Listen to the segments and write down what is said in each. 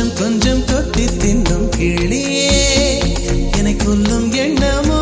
கொஞ்சம் கொஞ்சம் கொத்தி தின்னும் கிளியே என்னை கொல்லும் எண்ணமோ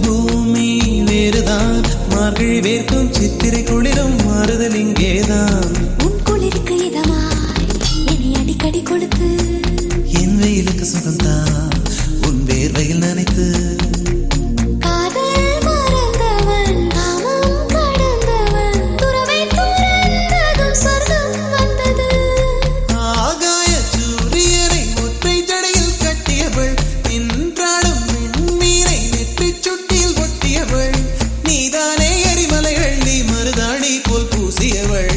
பூமி வேறுதான் மார்கழி வேர்க்கும் சித்திரை குளிரும் மாறுதல் இங்கேதான் உன் குளிருக்கு இதமாய் என்னை அடிக்கடி கொடுத்து என் வெயிலுக்கு சுகம்தான் உன் வேர்வையில் நினைத்து காதல் மறந்தவன் காமம் கடந்தவன் துறவை துறந்ததும் சொர்க்கம் வந்தது ஆகாய சூரியனை ஒற்றை ஜடையில் கட்டியவள் நின்றாடும் விண்மீனை நெற்றிச் சுட்டியில் ஒட்டியவள் நீதானே எரிமலைகள் நீ மருதாணி போல் பூசியவள்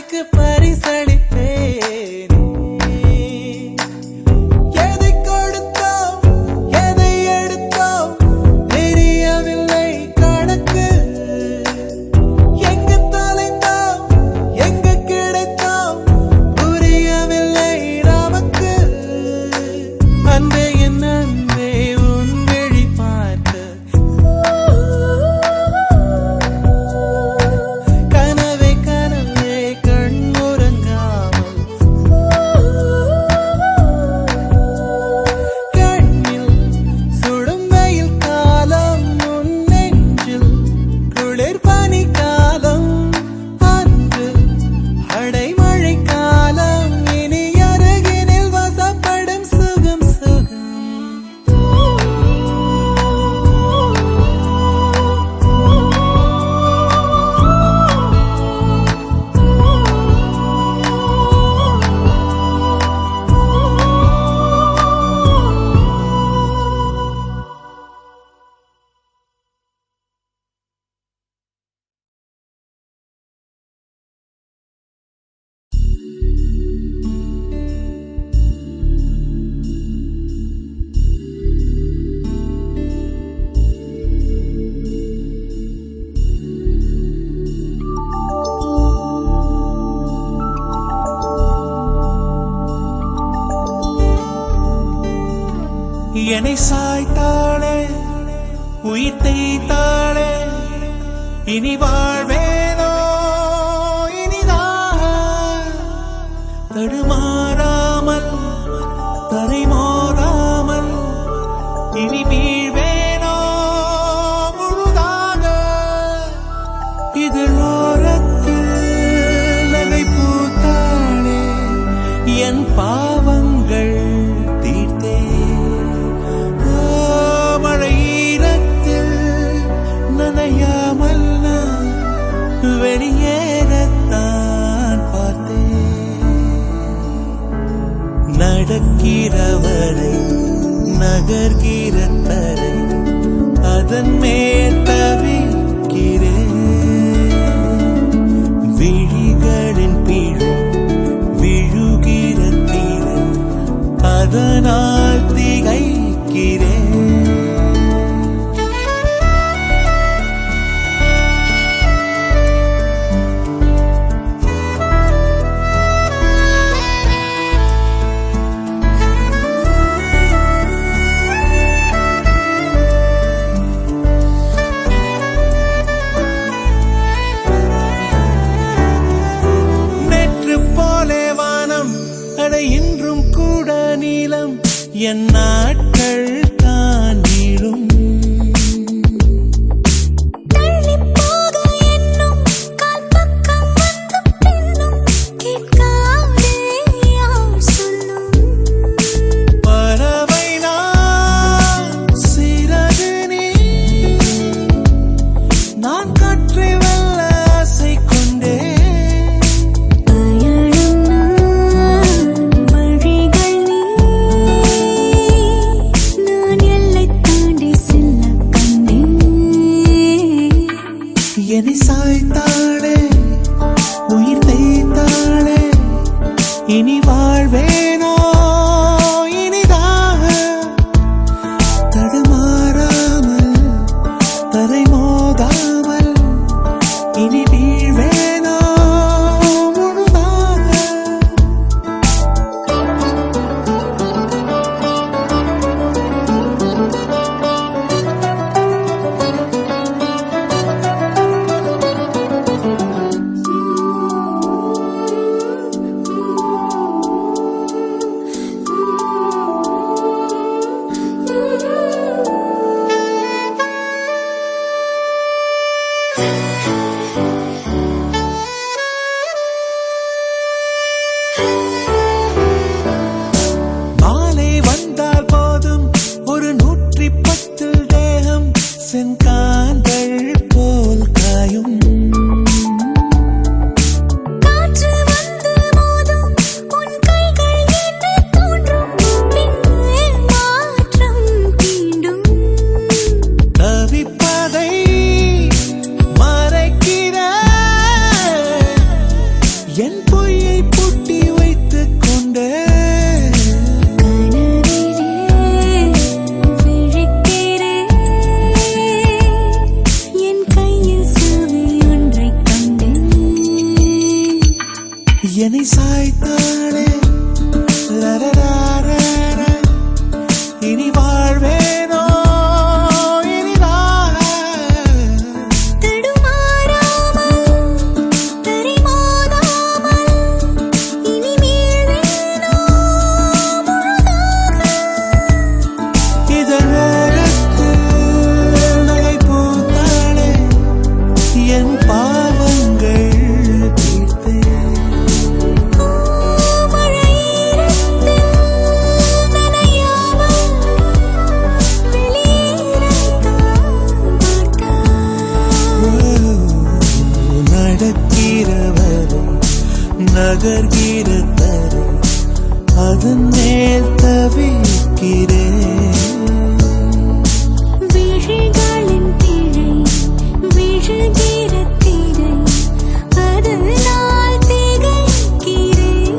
ஆசைக்கு பரிசளிப்பேன். எதை கொடுத்தோம் எதை எடுத்தோம் தெரியவில்லை கணக்கு. எங்கு தொலைந்தோம் எங்கு கிடைத்தோம் புரியவில்லை நமக்கு. அன்பே என் அன்பே உன் விழி பார்க்க கனவே கனவே கண் உறங்காமல் கண்ணில் சுடும் வெயில் காலம் உன் நெஞ்சில் குளிர் பனி காலம் அன்று அடைமழை காலம் இனி அருகினில் வசப்படும் சுகம் சுகம். என்னை சாய்த்தாளே உயிர் தேய்த்தாளே இனி வாழ்வேனோ இனிதாக தடுமாறாமல் தரை மோதாமல் இனி வீழ்வேனோ முழுதாக. இதழோரத்தில் நகை பூத்தாளே என் பாவங்கள் தீர்த்தே. மழையீரத்தில் நனையாமல் நான் வெளியேறத்தான் பார்த்தேன். நடக்கிறவரை நகர்கிற தரை அதன் மேல் தவிக்கிறேன். விழிகளின் பிழை விழுகிற தீரை அதனால் திகைக்கிறேன். இன்றும் கூட நீளம் என் நாட்கள் தான் நீளும். பறவை நான் சிறகு நீ நான் காற்றை வெல்ல ஆசை கொண்டே. என்னை சாய்த்தாளே உயிர் தேய்த்தாளே இனி வாழ்வேனோ இனிதாக தடுமாறாமல் தரை மோதாமல் இனி வீழ்வேனோ முழுதாக. மாலை வந்தால் போதும் ஒரு 110 தேகம் செங்காந்தள் போல் காயும். காற்று வந்து மோதும் உன் கைகள் என்று தோன்றும் பின்னே மாற்றம் தீண்டும். தவிப்பதை மறைக்கிற என் என்னை சாய்த்தாளே லரராரர. இனி வாழ்வேனோ இனிதாக. தடுமாறாமல் தரிமோதாமல் இனி மீள்வேனோ முழுதாக. இதழோரத்தில் நகை பூத்தாளே என் பாவங்கள் தீர்த்தே. மழையிரத்தில் நனையாமல் வெளியேறத்தான் பார்த்தாய். நடக்கிறவரும் நகர்கிற தரும் அதன் மேல் தவிக்கிறேன். விழிகளின் திரை விழுகிற திரை அதனால் திகைக்கிறேன்.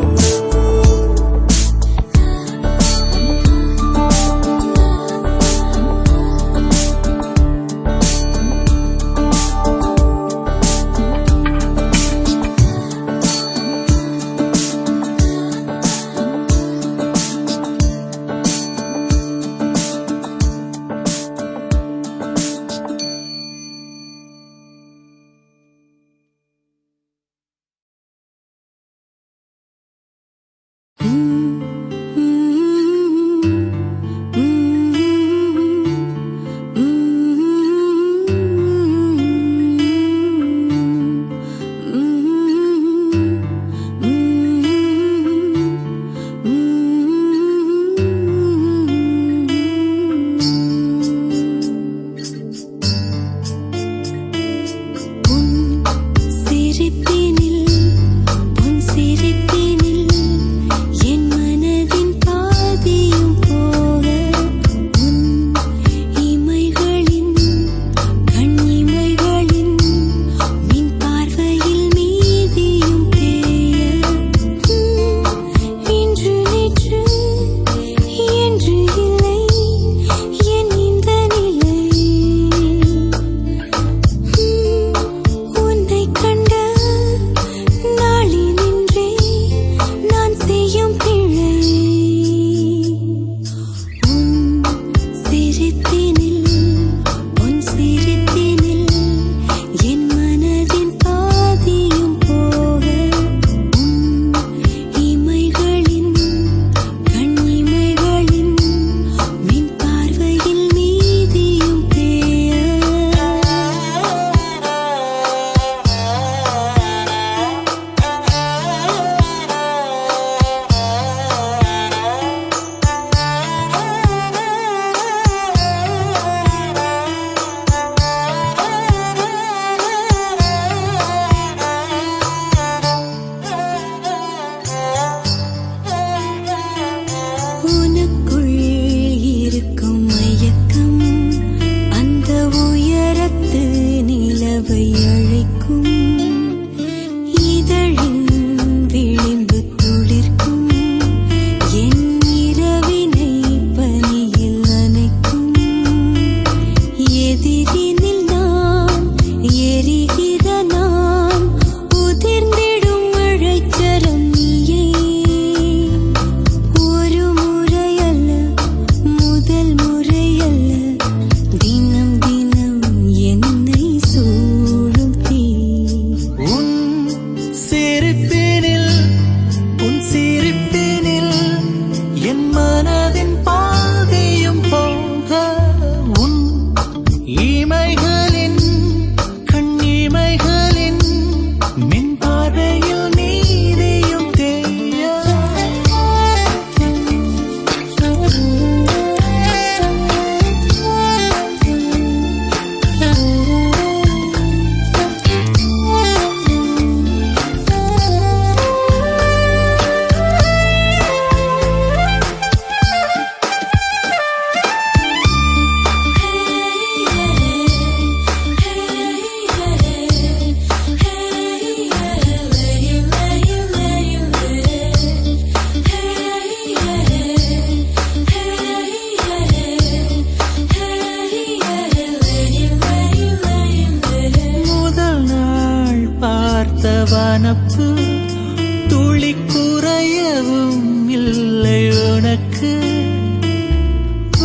துளி குறையவும் இல்லை உனக்கு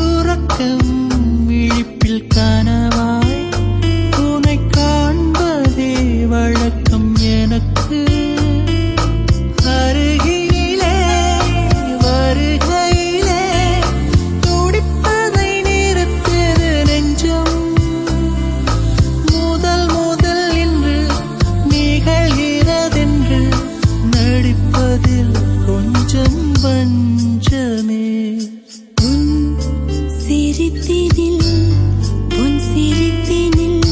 உறக்கம் விழிப்பில் கனவாய் உனை காண்பதே வழக்கம் எனக்கு அருகிலே வருகையிலே துடிப்பதை நிறுத்தது நெஞ்சம் முதல் முதல் என்று நிகழ்கிறதென்று நடிப்பதில் கொஞ்சம் வஞ்சமே உன் சிரிப்பினில் உன் சிரிப்பினில்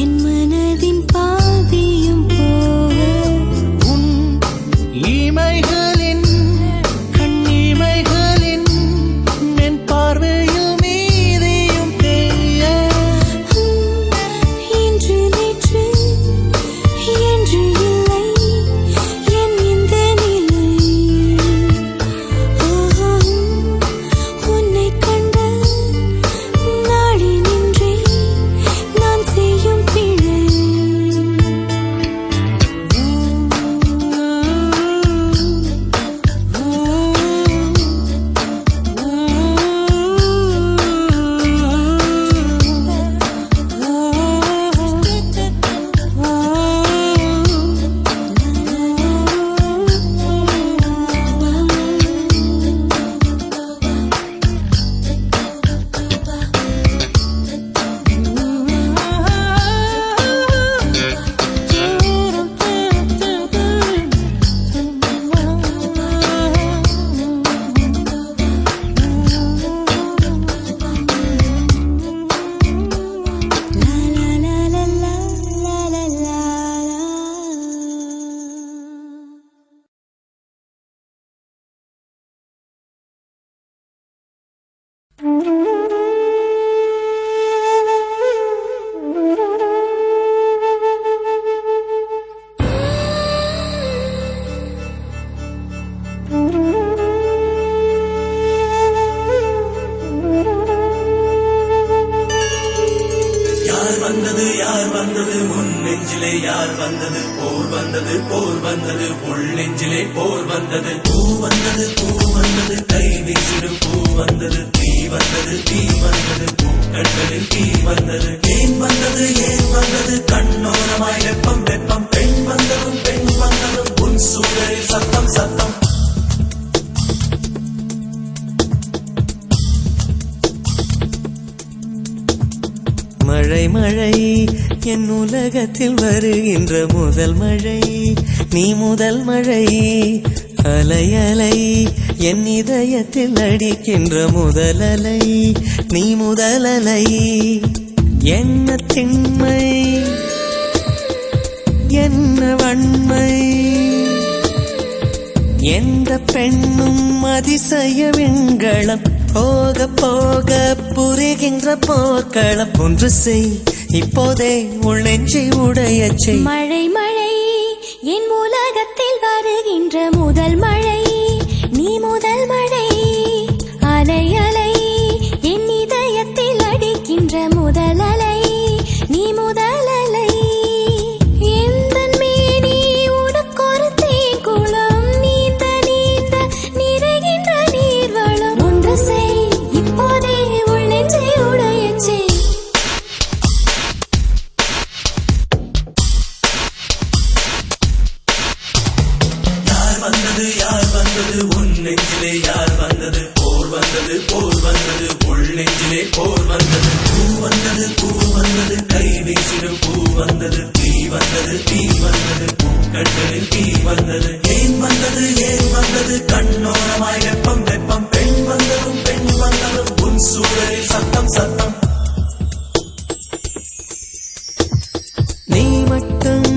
என் மனதின் பாதியும் போக உன் இமைகளின் கண்ணிமைகளின் என் பார்வையில் மீதியும் பெய்ய இன்று நேற்று என்று இல்லை என் இந்த நிலை உன்னை கண்ட நாளி நின்றே நான் செய்யும் பிழை யார் வந்தது உன் நெஞ்சிலே யார் வந்தது போர் வந்தது உள் நெஞ்சிலே போர் வந்தது பூ வந்தது கை வீசிடும் பூ வந்தது தீ வந்தது பூக்கண்களில் தீ வந்தது ஏன் வந்தது கண்ணோரமாய் வெப்பம் பெண் வந்ததும் உன் சூழலில் சத்தம் மழை என் உலகத்தில் வருகின்ற முதல் மழை நீ முதல் மழை அலை என் இதயத்தில் அடிக்கின்ற முதல் அலை நீ முதல் அலை என்ன திண்மை என்ன வன்மை எந்த பெண்ணும் அதிசய விண்களம் போக போக புரிகின்ற போர்க்களம் ஒன்று செய் இப்போதே உள் நெஞ்சை உடையச் செய் மழை என் உலகத்தில் வருகின்ற முதல் மழை நீ முதல் மழை அலை என் இதயத்தில் அடிக்கின்ற முதல் அலை நீ முதல் அலை எந்தன் மேனி உனக்கொரு தேங்குளம் நீந்த நிறைகின்ற நீர்வளம் ஒன்று செய் இப்போதே உள் நெஞ்சை உடையச் செய் யார் வந்தது உன் நெஞ்சிலே யார் வந்தது போர் வந்தது உள் நெஞ்சிலே போர் வந்தது பூ வந்தது கை வீசிடும் பூ வந்தது தீ வந்தது பூக்கண்களில் தீ வந்தது ஏன் வந்தது கண்ணோரமாய் வெப்பம் பெண் வந்ததும் உன் சூழலில் சத்தம் நீ மட்டும்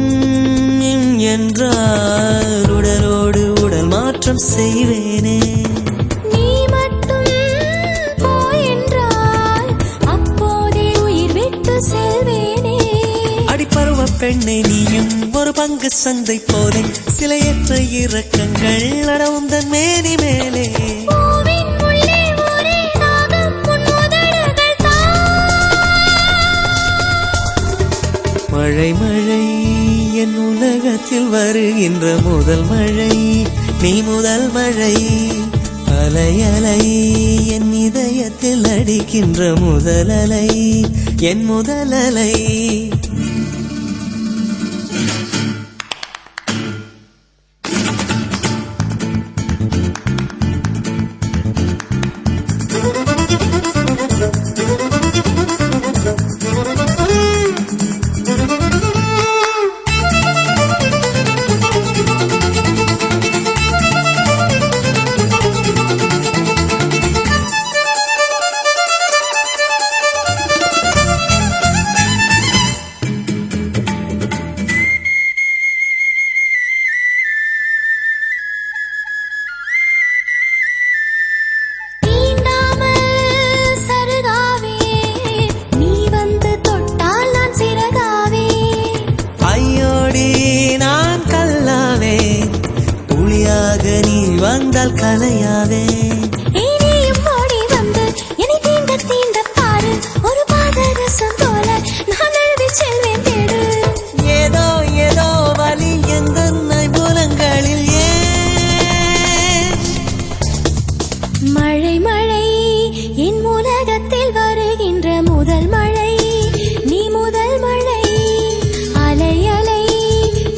என்றால் உடலோடு உடல் மாற்றம் செய்வேனே நீ மட்டும் போ என்றால் அப்போதே உயிர் விட்டு செல்வேனே அடிப்பருவ பெண்ணை நீயும் ஒரு பங்கு சந்தை போலே சிலையற்ற இறக்கங்கள் அடவுந்தன் மேனி மேலே பூவின் உள்ளே ஒரே தாகம் உன் உதடுகள் தான் மழை என் உலகத்தில் இதயத்தில் வருகின்ற முதல் மழை நீ முதல் மழை அலை அலை என் இதயத்தில் அடிக்கின்ற முதல் அலை என் முதல் அலை நீ வந்தால் கலையாவே நீயும் ஓடி வந்து என்னை தீண்ட தீண்ட பாரு ஒரு பாதரசம் போல நான் எழுதி செல்வேன் தேடு ஏதோ ஏதோ வலி எந்த புலங்களில் ஏன் மழை மழை என் உலகத்தில் வருகின்ற முதல் மழை நீ முதல் மழை அலை அலை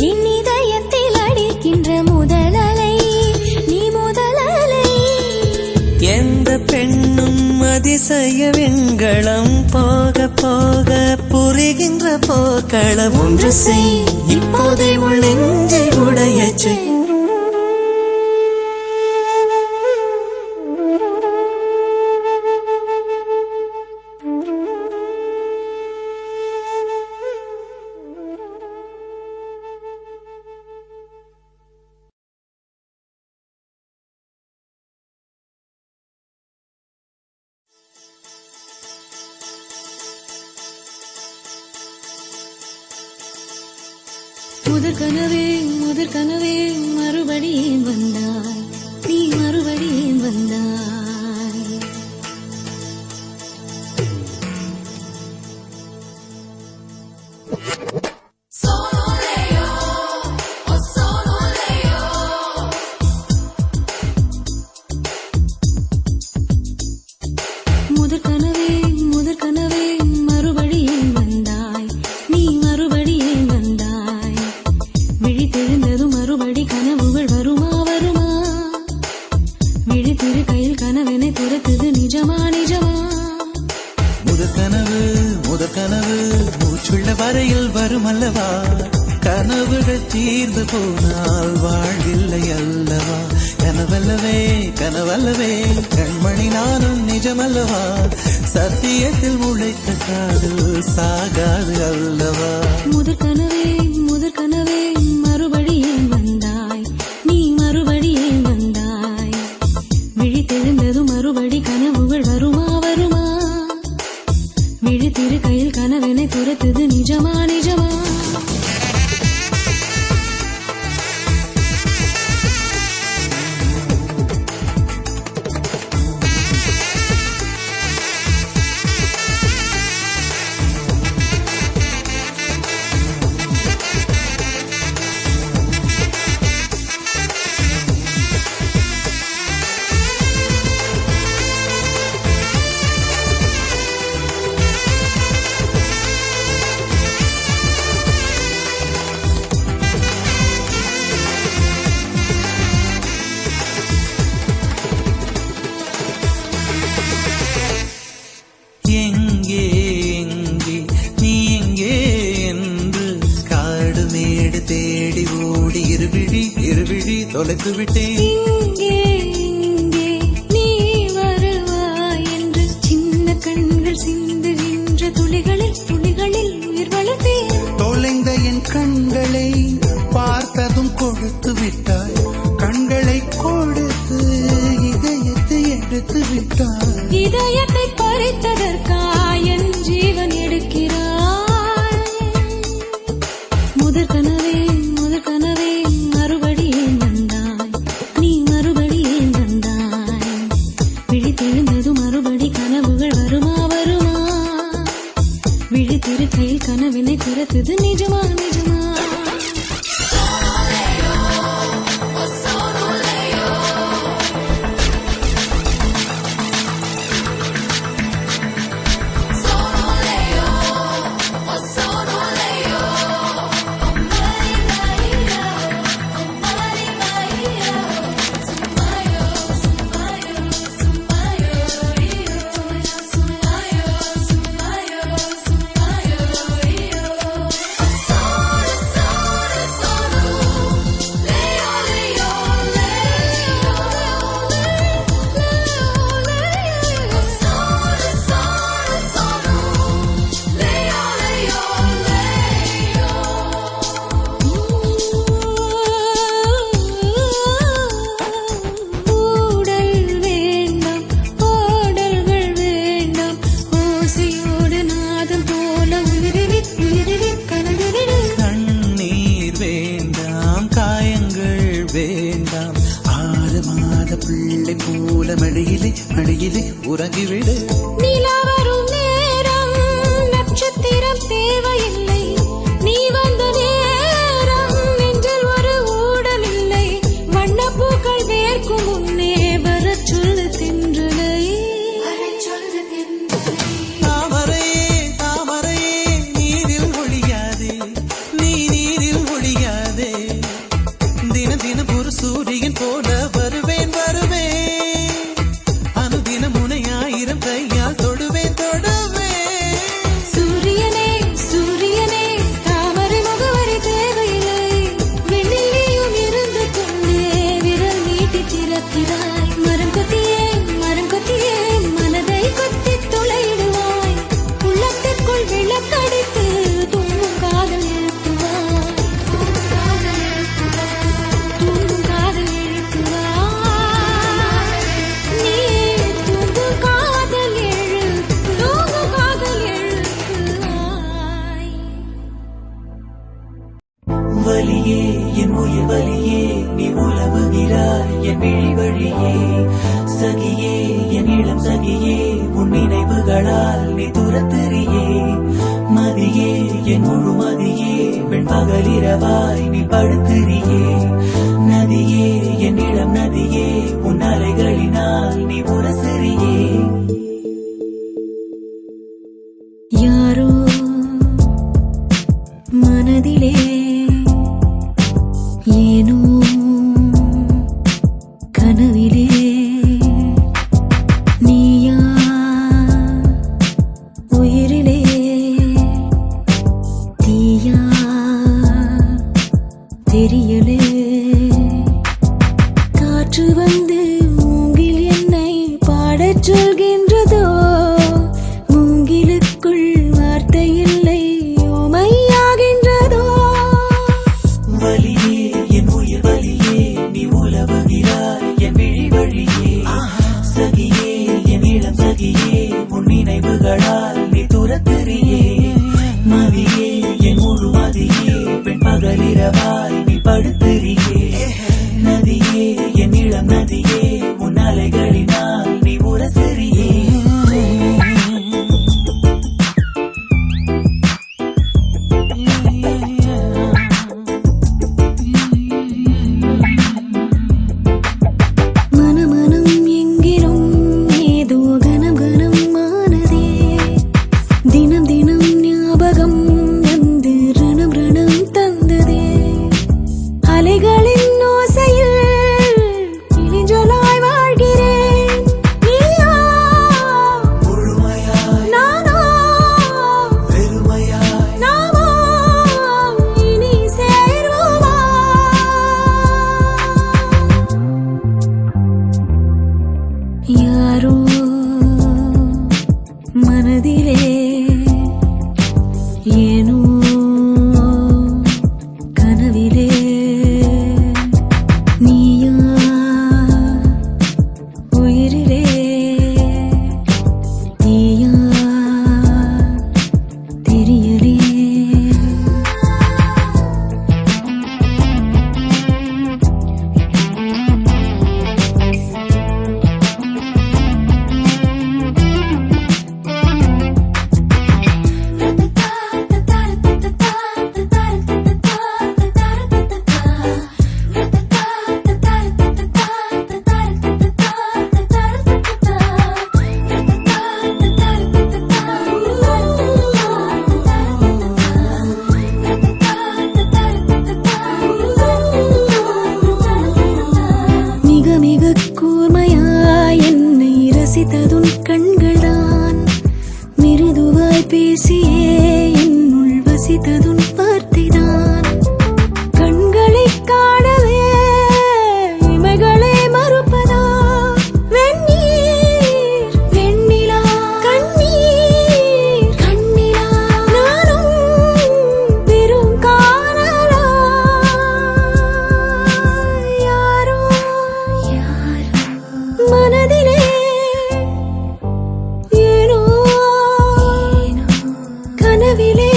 என் இதயத்தில் அடிக்கின்ற முதல் அலை எந்த பெண்ணும் அதிசய விண்களம் போக போக புரிகின்ற போக்களம் ஒன்று செய் இப்போதே உள் நெஞ்சை உடையச் செய் முதற் கனவே மறுபடியும் வந்தாய் நீ மறுபடியும் வந்தாய் முதற் கனவே மறுபடியும் வந்தாய் நீ மறுபடியும் வந்தாய் விழித்தெழுந்ததும் மறுபடி கனவுகள் வருமா வருமா விழித்திரு கையில் கனவெனை துரத்துது நிஜமா நிஜமா முதற் கனவு மூச்சுள்ள வரையில் வரும் அல்லவா கனவுகள் தீர்ந்து போனால் வாழ்வில்லை அல்லவா கனவல்லவே கனவல்லவே கண்மணி நானும் நிஜமல்லவா சத்தியத்தில் முளைத்த காதல் சாகாது அல்லவா முதற் கனவே மறுபடியும் வந்தாய் நீ மறுபடியும் வந்தாய் விழித்தெழுந்ததும் மறுபடி கனவுகள் வருமா வருமா விழித்திரு கையில் கனவெனை துரத்துது நிஜமா நிஜமா தொலைத்து விட்டேன் இங்கே நீ வருவாய் என்று சின்ன கண்கள் சிந்துகின்ற துளிகளில் உயிர் வளர்த்தேன் தொலைந்த என் கண்களை பார்த்ததும் கொடுத்து விட்டாய் கண்களை கொடுத்து இதயத்தை எடுத்து விட்டாய் இதயத்தை பறித்ததற்காய் என் ஜீவன் எடுக்கிறாய் முதற் கனவே மறுபடியும் வந்தாய் நீ மறுபடியும் வேண்டாம். 6 மாத பிள்ளை போல மடியிலே உறங்கிவிடு. நிலா வரும் நேரம் நட்சத்திரம் தேவையில்லை. நீ வந்த நேரம் நெஞ்சில் ஒரு ஊடல் இல்லை. வண்ணப்பூக்கள் வேர்க்கும் முன்னே வரச் சொல்லு தென்றலை. தாமரையே நீரில் ஒழியாதே, நீ நீரில் ஒழியாதே. தினம் ஒரு சூரியன் போல வருவேன் அனுதினம் உன்னை 1000 கையால் தொடுவேன். சூரியனே தாமரை முகவரி தேவையில்லை. வெண்ணிலையும் இருந்து கொண்டே விரல் நீட்டி திறக்கிறாய். மரம் கொத்தியே மனதை கொத்தி துளையிடுவாய். உள்ளத்திற்குள் விளக்கடித்து தூங்கும் காதல் எழுத்துவாய். நீ தூங்கும் காதல் எழுத்துவாய். வலியே என் உயிர் வலியே, நீ உலவுகிறாய் என் விழி வழியே. சகியே என் இளம் சகியே, உன் நினைவுகளால் நீ துரத்தெறியே. மதியே என் முழு மதியே, வெண்பகலிரவாய் நீ படுத்திரியே. நதியே என் இளம் நதியே, உன் அலைகளினால் நீ உரசெறியே. யாரோ மனதிலே ஏனோ கனவிலே நீயா உயிரிலே தீயா தெரியலே. காற்று வந்து மூங்கில் என்னை பாடச் சொல்கின்றதோ. மூங்கிலுக்குள் வார்த்தை இல்லை, உமையாகின்றதோ. வலியே என் உயிர் வலியே, நீ உலவுகிறாய் என் விழி வழியே. சகியே என் இளம் சகியே, உன் நினைவுகளால் நீ துரத்தெறியே. மதியே என் முழு மதியே, வெண்பகலிரவாய் நீ படுத்திரியே. நதியே என் இளம் நதியே, உன் அலைகளினால் நீ உரசெறியே. மனமனம் எங்கிலும் ஏதோ கனம் கனமானதே. தினம் ஞாபகம் வந்து ரணம் தந்ததே. அலைகளின் ஓசையில் இளிஞ்சலாய் வாழ்கிறேன். நீயா முழுமையாய் நானா பெருமையாய் நாமோ இனி சேர்வோமா. யாரோ மனதிலே ஏனோ கனவிலே நீயா உயிரிலே தீயா தெரியலே. மிக கூர்மையாய் என்னை ரசித்ததுன் கண்கள்தான். மிருதுவாய் பேசியே என்னுள் வசித்ததுன் வார்த்தைதான். கண்களைக் காணவே இமைகளே மறுப்பதா. வெந்நீர் வெண்ணிலா கண்ணீர் கண்ணிலா நானும் பெரும் காணலா. யாரோ மனதிலே ஏனோ கனவிலே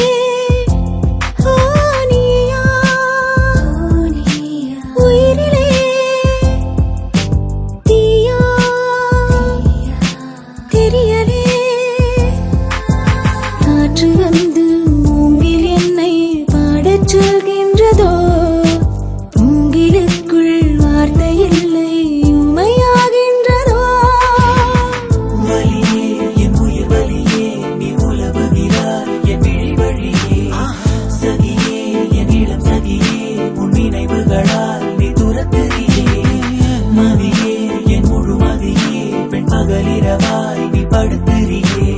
மதியே என் முழுமதியே பெண் பகலிரவாய் நீ படுத்திரியே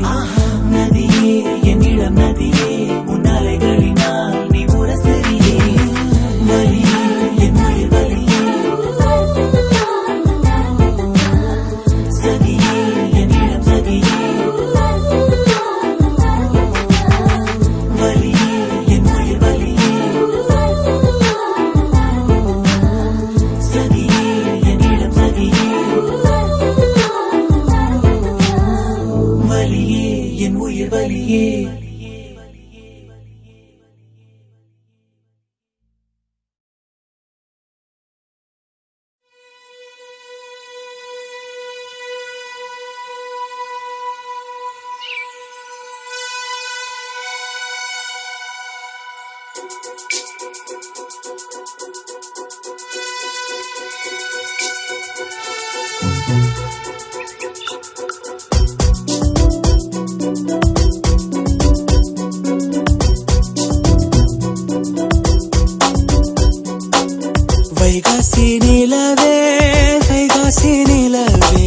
நதியே என் இளம் நதியே உன் அலைகளினால் நீ உரசரியே வலியே என் உயிர் வலியே சதியே என் இளம் சதியே வலியே என் உயிர் வலியே சதியே என் இளம் சதியே வலியே என் உயிர் வலியே. வைகாசி நிலவே வைகாசி நிலவே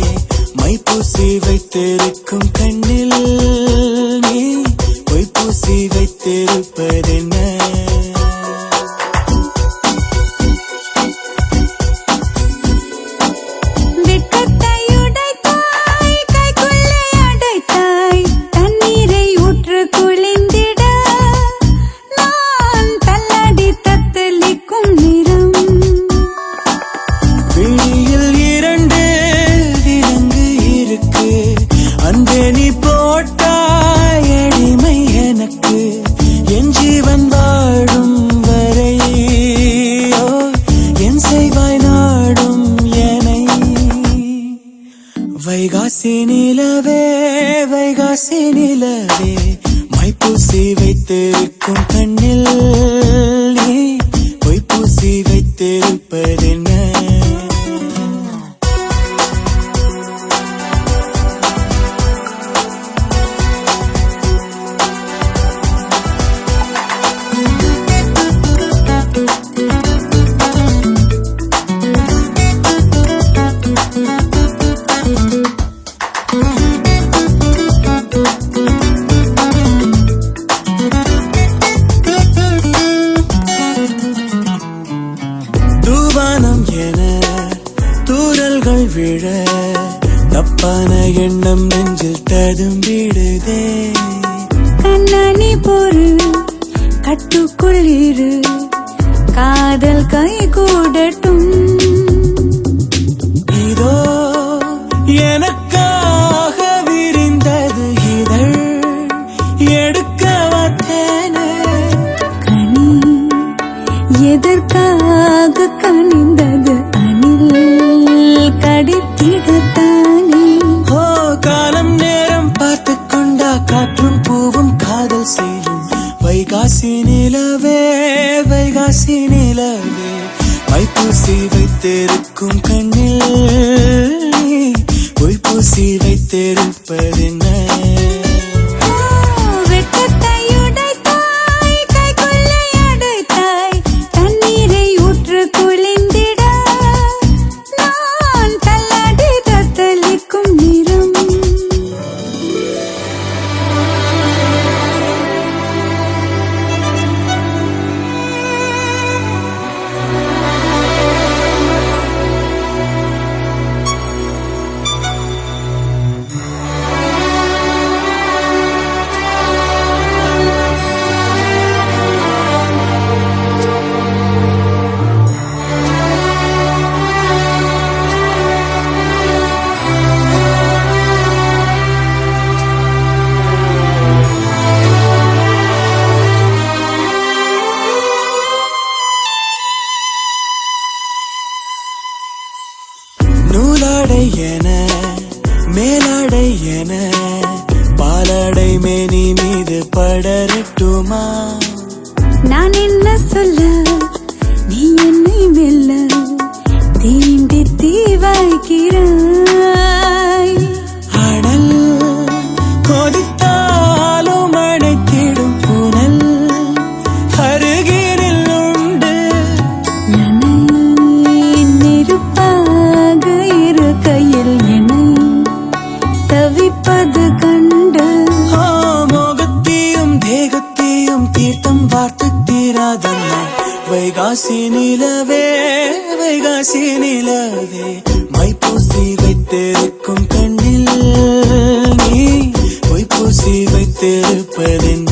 மைப்பூசி வைத்திருக்கும் கண்ணில் நீ பொய்ப்பூசி வைத்திருப்பதென்ன நீ போட்டாய் அடிமை எனக்கு என் ஜீவன் வாடும் வரை என் செய்வாய் நாடும் எனை வைகாசி நிலவே வைகாசி நிலவே மைப்பூசி வைத்திருக்கும் கண்ணில் நீ பொய்ப்பூசி வைத்திருப்பதென்ன தூரல்கள் விழ தப்பான எண்ணம் நெஞ்சில் ததும்பிடுதே கண்ணாணி பொறு கட்டுக்குள் இரு காதல் கை கூடட்டும் இதோ எனக்காக விரிந்தது இதழ் எடுக்க வந்தேனே கனி எதற்காக கனிந்தது கடித்திடத்தானே காலம் நேரம் பார்த்து கொண்டா காற்றும் பூவும் காதல் செய்யும் வைகாசி நிலவே வைகாசி நிலவே மைப்பூசி வைத்திருக்கும் கண்ணில் பொய்ப்பூசி வைத்திருப்பதென்ன நூலாடை என மேலாடை என பாலாடை மேனி மீது படரட்டுமா நான் என்ன சொல்ல நீ என்னை மெல்ல தீண்டி தீவாய்க்கிறாய் அனல் கொதித்தாலும் அணைத்திடும் புனல் அருகினில் உண்டு நெருப்பாக நிலவே மைப்பூசி வைத்திருக்கும் கண்ணில் நீ பொய்ப்பூசி வைத்திருப்பதென்ன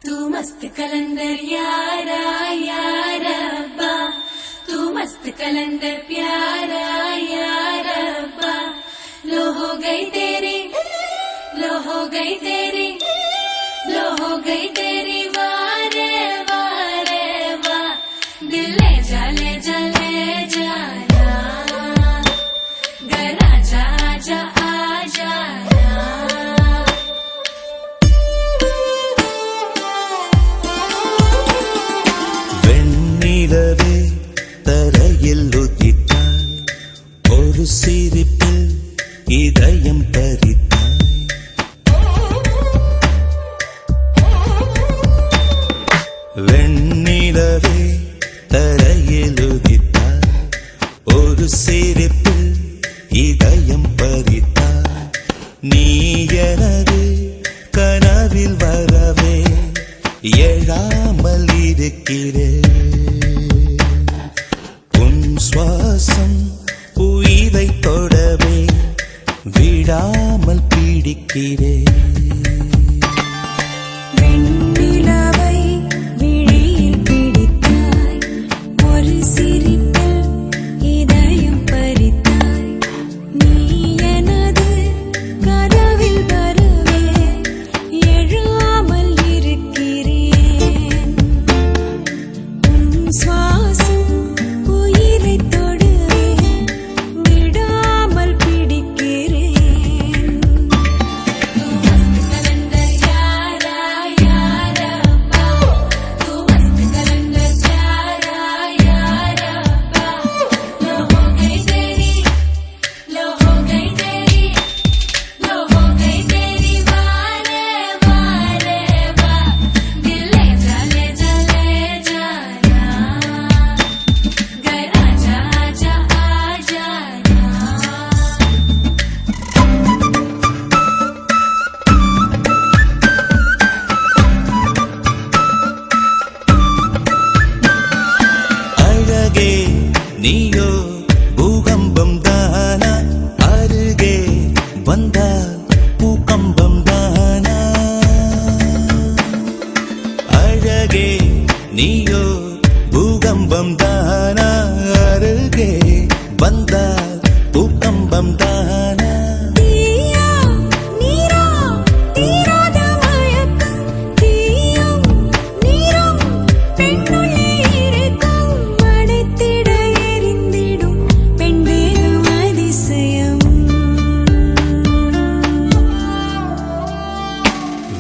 तू मस्त कलंदर यारा यारा अब्बा तू मस्त कलंदर प्यारा यारा अब्बा लो हो गई तेरी लो हो गई तेरी लो हो गई तेरी वारे वारे वा दिल ले जा ले जा ले जाना घर आजा आजा आ जाना நிலவே தரையில் உதித்தாய் ஒரு சிரிப்பில் இதயம் பறித்தாய் வெண்ணிலவே தரையில் உதித்தாய் ஒரு சிரிப்பில் இதயம் பறித்தாய் நீ எனது கனவில் வரவே எழாமல் இருக்கிறேன் சுவாசம் உயிரை தொடவே விடாமல் பிடிக்கிறேன் வெண்ணிலவை விழியில் பிடித்தாய் ஒரு சிரிப்பில் இதயம் பறித்தாய் நீ எனது கனவில் வரவே எழாமல் இருக்கிறேன் உன் சுவாசம் நீயோ பூகம்பம் தானா அருகே வந்தால் பூகம்பம் தானா அழகே நீயோ பூகம்பம் தானா அருகே வந்தால் பூகம்பம் தானா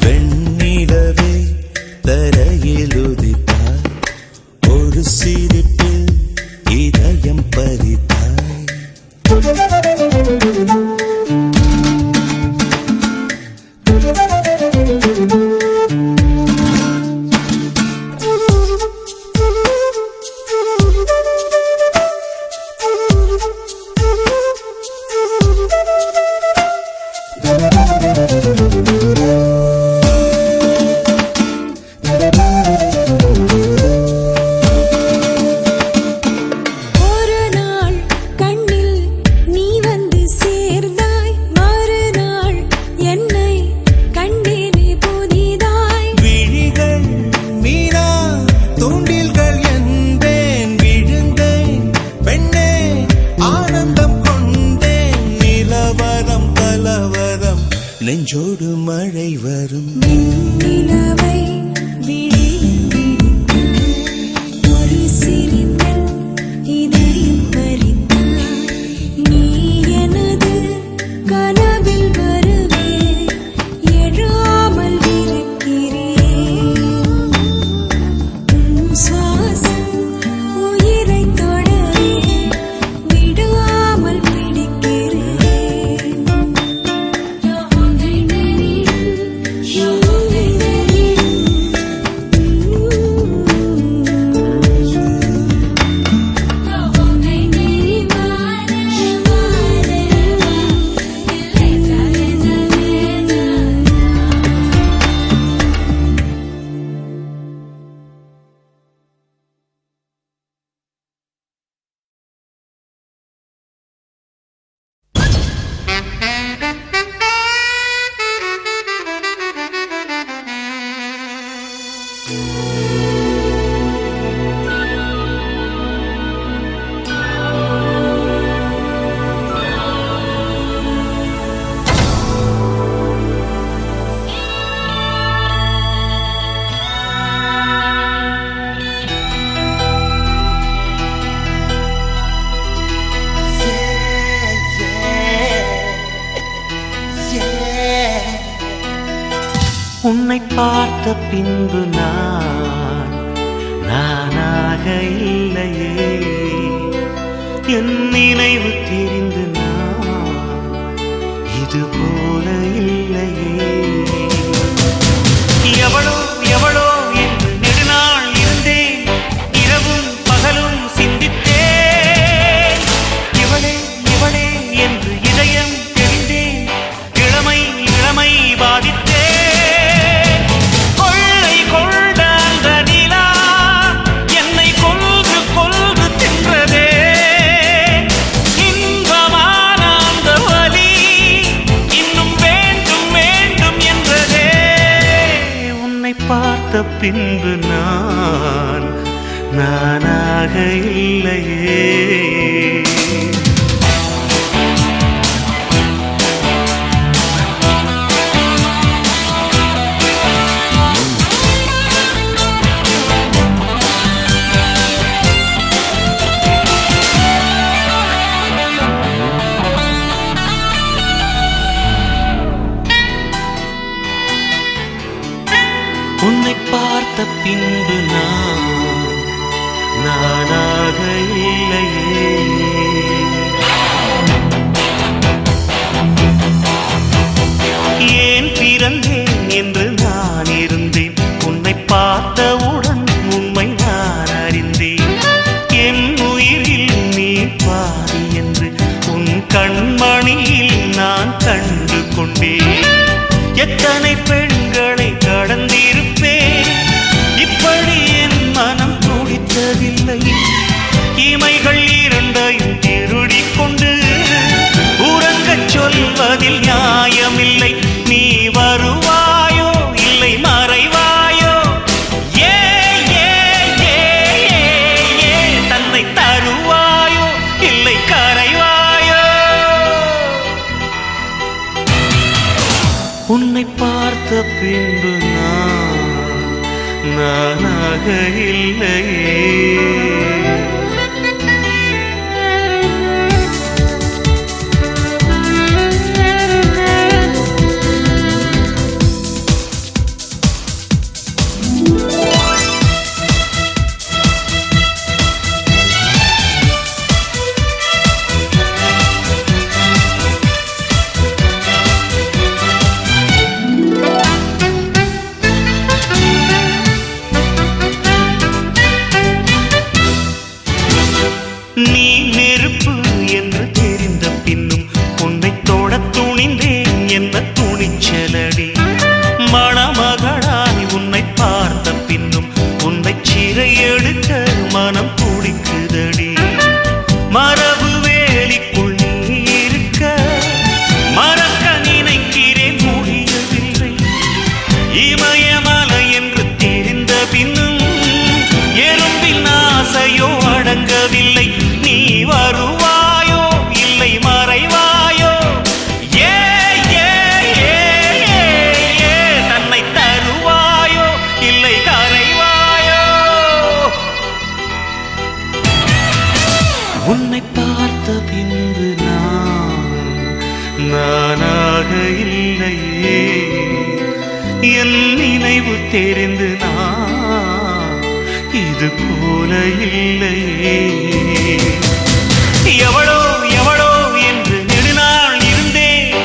வெண்ணிலவே தரையில் உதித்தாய் ஒரு சிரிப்பில் இதயம் பறித்தாய் நெஞ்சோடு மழை வரும். நிலவை விழியில் பிடித்தாய், ஒரு சிரிப்பில் இதயம் பறித்தாய். நீ எனது கனவில் வருவே, எழாமல் இருக்கிறேன். உன் சுவாசம் உயிரை தொடவே, விடாமல் பிடிக்கிறேன். உன்னை பார்த்த பின்பு நானாக இல்லையே, என் நினைவு தெரிந்து இது போல இல்லையே. எவளோ எவளோ என்று நெடுநாள் இருந்தேன், இரவும் பகலும் சிந்தித்தேன். இவளே இவளே என்று இதயம் தெரிந்தேன், இளமை இளமை பாதித்தேன். பார்த்த பின்பு நானாக இல்லையே. உன்னை பார்த்த பின்பு நானாக இல்லையே. ஏன் பிறந்தேன் என்று நான் இருந்தேன், உன்னை பார்த்தவுடன் உண்மை நான் அறிந்தேன். என் உயிரில் நீ பாதி என்று உன் கண்மணியில் நான் கண்டு கொண்டேன். எத்தனை பெண்களை கடந்திருப்பேன், இப்படி என் மனம் துடித்ததில்லை. இமைகள் இரண்டையும் திருடிக் கொண்டு உறங்கச் சொல்வதில் நியாயமில்லை. நீ வருவாயோ இல்லை மறைவாயோ, ஏ ஏ ஏ ஏ தன்னை தருவாயோ இல்லை கரைவாயோ. உன்னை பார்த்த பின்பு நானாக இல்லையே. என் நினைவு தெரிந்து நான் இது போல இல்லையே. எவளோ எவளோ என்று நெடுநாள் இருந்தேன்,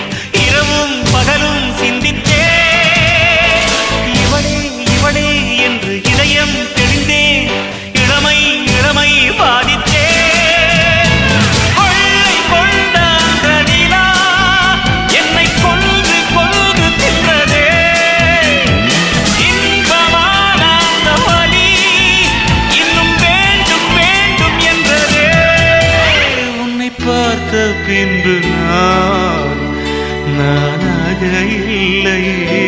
இரவும் பகலும் சிந்தித்தேன். இவளே இவளே என்று இதயம் தெளிந்தேன், இளமை இளமை பாதித்தேன். கொள்ளை கொண்ட அந்த நிலா என்னை கொன்று கொன்று தின்றதே. இன்பமான அந்த வலி இன்னும் வேண்டும் வேண்டும் என்றதே. உன்னை பார்த்த பின்பு நானாக இல்லையே.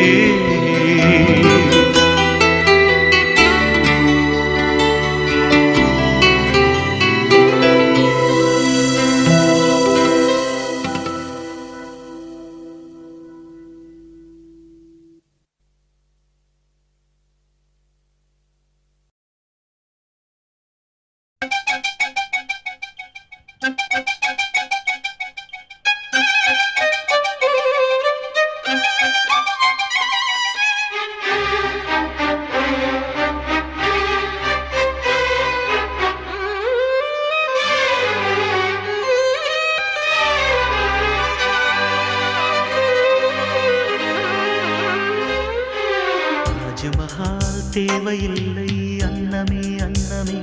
தாஜ்மஹால் தேவையில்லை அன்னமே அன்னமே.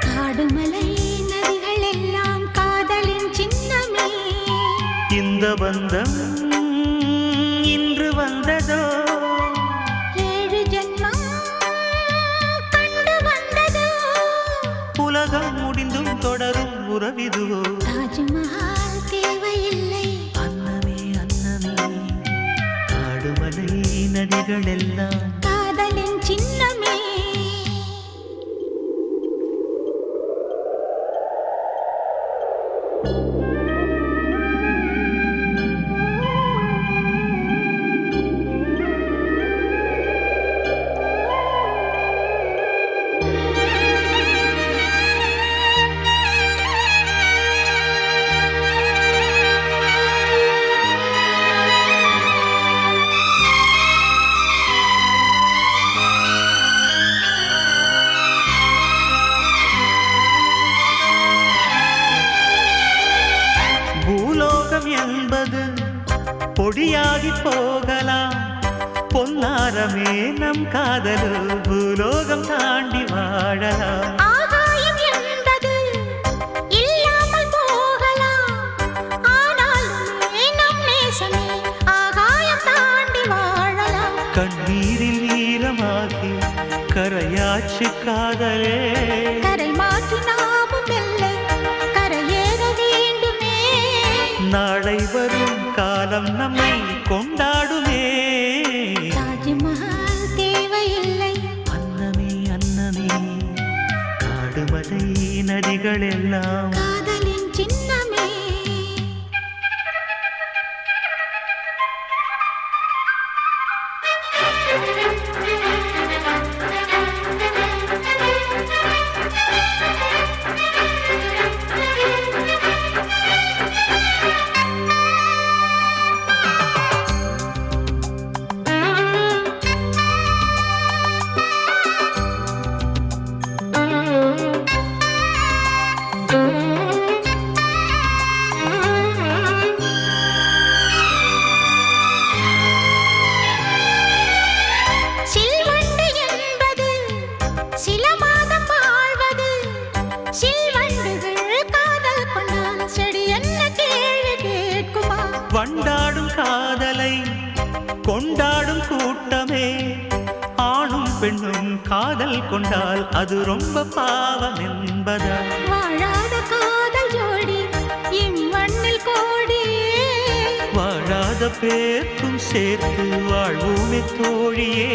காடுமலை நதிகள் எல்லாம் காதலின் சின்னமே. இந்த பந்தம் இன்று வந்ததோ, 7 ஜென்மம் கண்டு வந்ததோ. உலகம் முடிந்தும் தொடரும் உறவிதுவோ. தாஜ்மஹால் தேவையில்லை அன்னமே அன்னமே. காடுமலை நதிகள் எல்லாம் காதலின் சின்னமே. பூலோகம் என்பது பொடியாகி போகலாம், பொன்னாரமே நம் காதலோ பூலோகம் தாண்டி வாழலாம். ஆகாயம் என்பது இல்லாமல் போகலாம், ஆனாலுமே நம் நேசமே ஆகாயம் தாண்டி வாழலாம். கண்ணீரில் ஈரமாகி கரையாச்சு காதலே. கரை மாற்றி நாமும் வெல்ல கரையேற வேண்டுமே. நாளை வரும் காலம் நம்மை கொண்டாடுமே. தாஜ்மஹால் தேவையில்லை அன்னமே அன்னமே. காடுமலை நதிகள் எல்லாம் காதலின் சின்னமே. சில்வண்டு என்பது சில மாதம் வாழ்வது. சில்வண்டுகள் காதல் கொண்டால் செடி என்ன கேள்வி கேட்குமா? வண்டாடும் காதலை கொண்டாடும் கூட்டமே. ஆணும் பெண்ணும் காதல் கொண்டால் அது ரொம்ப பாவம் என்பதா? வாழாத காதல் ஜோடி இம்மண்ணில் கோடி. வாழாத பேர்க்கும் சேர்த்து வாழ்வுமே தோழியே.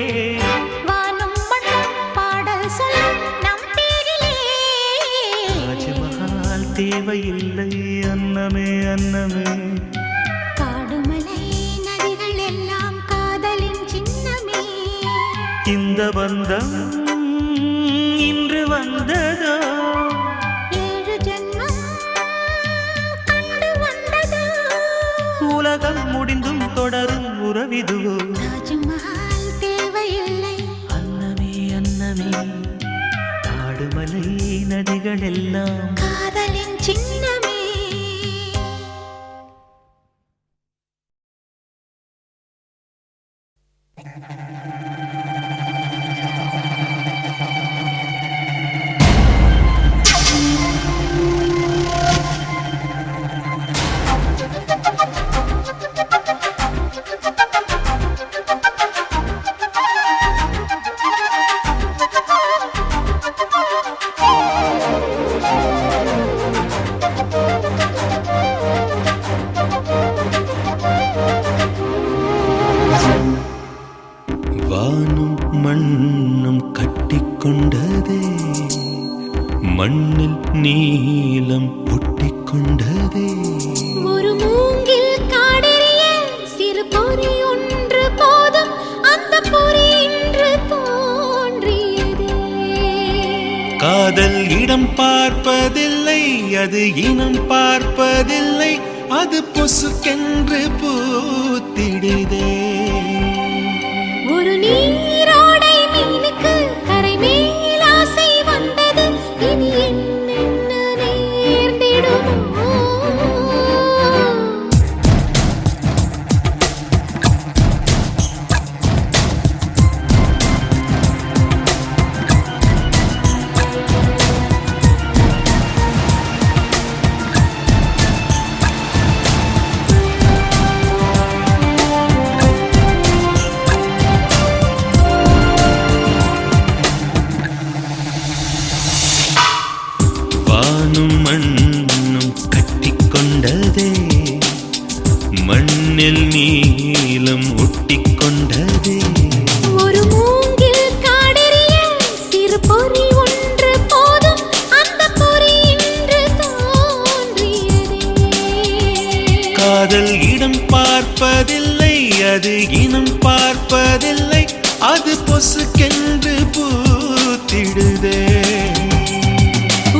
வானும் மண்ணும் பாடல் சொல்லும் நம் பேரிலே. தாஜ்மஹால் தேவையில்லை அன்னமே அன்னமே. காடுமலை நதிகள் எல்லாம் காதலின் சின்னமே. இந்த பந்தம் இன்று வந்ததோ, 7 ஜென்மம் கண்டு வந்ததோ. உலகம் முடிந்தும் தொடரும் உறவிதுவோ. தாஜ்மஹால் வானும் மண்ணும் கட்டிக்கொண்டதே, மண்ணில் நீலம் ஒட்டிக்கொண்டதே. ஒரு மூங்கில் காடெரிய சிறு பொறி ஒன்று போதும், அந்த பொறி இன்று தோன்றியதே. காதல் இடம் பார்ப்பதில்லை, அது இனம் பார்ப்பதில்லை, அது பொசுக்கென்று பூத்திடுதே. ஒரு நீரோடை மீனுக்கு கரை மேல் ஆசை வந்தது, இனி என்னென்ன நேர்ந்திடுமோ. வானும் மண்ணும் கட்டிக்கொண்டதே, மண்ணில் நீலம் ஒட்டிக்கொண்டதே. ஒரு மூங்கில் காடெரிய சிறு பொறி ஒன்று போதும், அந்த பொறி இன்று தோன்றியதே. காதல் இடம் பார்ப்பதில்லை, அது இனம் பார்ப்பதில்லை, அது பொசுக்கென்று பூத்திடுதே.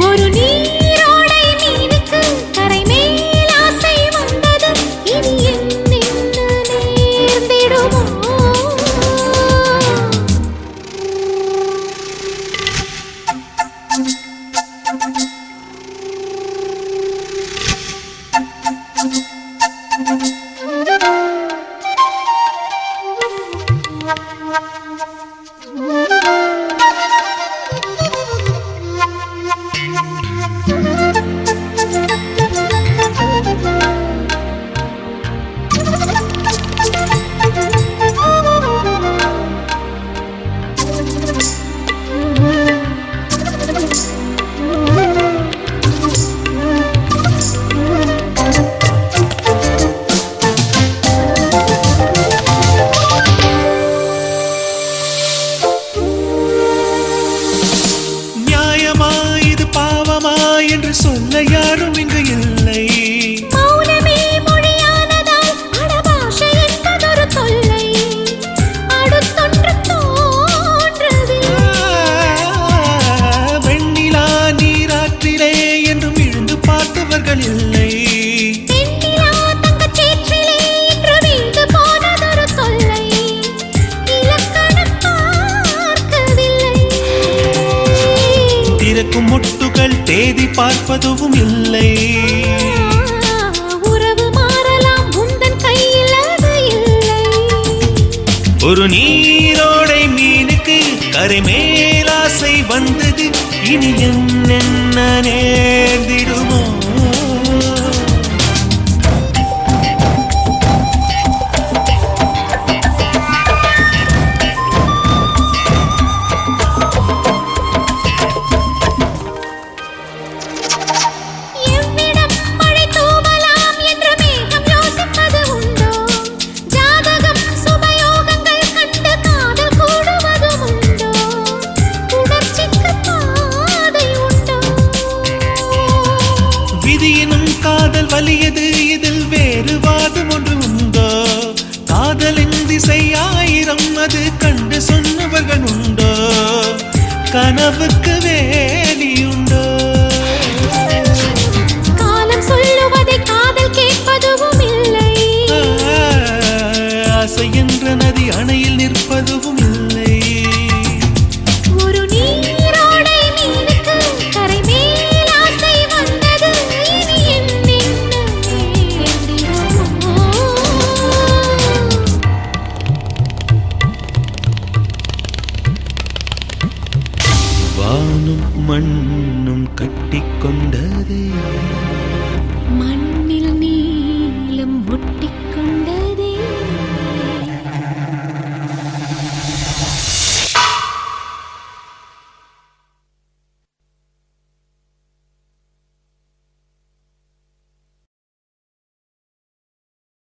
ஒரு நீரோடை மீனுக்கு கரை மேல் ஆசை வந்தது, இனி என்னென்ன நேர்ந்திடுமோ. என்று சொல்ல யாரும் இங்கு இல்லை. மௌனமே மொழியானதால் அடபாஷை என்பதொரு தொல்லை, அடுத்தொன்று தோன்றவில்லை. வெண்ணிலா நீராற்றிலே என்றும் இழுந்து பார்த்தவர்கள் இல்லை. வெண்ணிலா தங்கச் சேற்றிலே இன்று வீழ்ந்து போனதொரு தொல்லை, இலக்கணம் பார்க்கவில்லை. திறக்கும் முட்டுகள் தேதி பார்ப்பதும் இல்லை. உறவு மாறலாம், உந்தன் கையில் அது இல்லை. ஒரு நீரோடை மீனுக்கு கரை மேலாசை வந்தது, இனி என்னென்ன நேர்ந்திடுமோ. எவ்விடம் மழை தூவலாம் என்று மேகம் யோசிப்பது உண்டோ? ஜாதகம் சுபயோகங்கள் கண்டு காதல் கூடுவதும் உண்டோ? உணர்ச்சிக்கு பாதை உண்டோ? விதியினும் காதல் வலியது, இதில் வேறு வாதம் ஒன்று உண்டோ? காதலின் திசை ஆயிரம், அது கண்டு சொன்னவர்கள் உண்டோ? கனவுக்கு